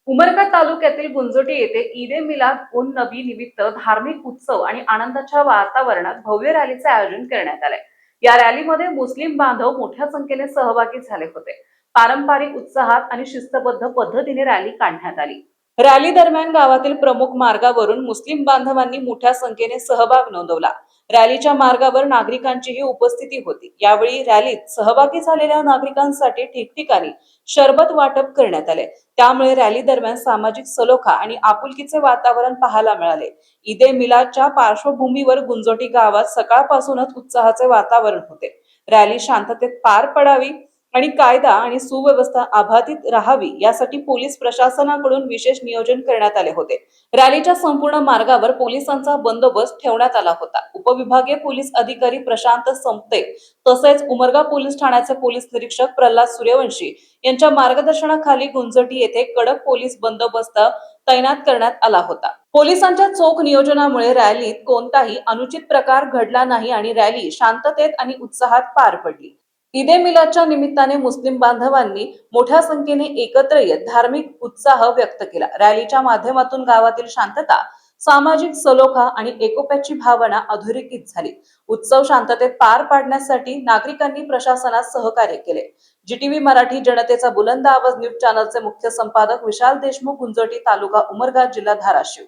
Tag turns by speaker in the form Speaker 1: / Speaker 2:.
Speaker 1: उमरगा तालुक्यातील गुंजोटी येथे ईद ए मिलाद उन नबी निमित्त धार्मिक उत्सव आणि आनंदाच्या वातावरणात भव्य रॅलीचे आयोजन करण्यात आले। या रॅलीमध्ये मुस्लिम बांधव मोठ्या संख्येने सहभागी झाले होते। पारंपरिक उत्साहात आणि शिस्तबद्ध पद्धतीने रॅली काढण्यात आली। रॅली दरम्यान गावातील प्रमुख मार्गावरून मुस्लिम बांधवांनी मोठ्या संख्येने सहभाग नोंदवला। रॅलीच्या मार्गावर नागरिकांचीही उपस्थिती होती। यावेळी रॅलीत सहभागी झालेल्या नागरिकांसाठी ठिकठिकाणी शरबत वाटप करण्यात आले। त्यामुळे रॅली दरम्यान सामाजिक सलोखा आणि आपुलकीचे वातावरण पाहायला मिळाले। ईद ए मिलादच्या पार्श्वभूमीवर गुंजोटी गावात सकाळपासूनच उत्साहाचे वातावरण होते। रॅली शांततेत पार पडावी आणि कायदा आणि सुव्यवस्था अबाधित राहावी यासाठी पोलीस प्रशासनाकडून विशेष नियोजन करण्यात आले होते। रॅलीच्या संपूर्ण मार्गावर पोलिसांचा बंदोबस्त ठेवण्यात आला होता। उपविभागीय पोलीस अधिकारी प्रशांत संपते तसेच उमरगा पोलीस ठाण्याचे पोलीस निरीक्षक प्रल्हाद सूर्यवंशी यांच्या मार्गदर्शनाखाली गुंजोटी येथे कडक पोलीस बंदोबस्त तैनात करण्यात आला होता। पोलिसांच्या चोख नियोजनामुळे रॅलीत कोणताही अनुचित प्रकार घडला नाही आणि रॅली शांततेत आणि उत्साहात पार पडली। ईद ए मिलादच्या निमित्ताने मुस्लिम बांधवांनी मोठ्या संख्येने एकत्र येत धार्मिक उत्साह व्यक्त केला। रॅलीच्या माध्यमातून गावातील शांतता, सामाजिक सलोखा आणि एकोप्याची भावना अधोरेखित झाली। उत्सव शांततेत पार पाडण्यासाठी नागरिकांनी प्रशासनास सहकार्य केले। जीटीव्ही मराठी जनतेचा बुलंद आवाज न्यूज चॅनलचे मुख्य संपादक विशाल देशमुख, गुंजोटी, तालुका उमरगा, जिल्हा धाराशिव।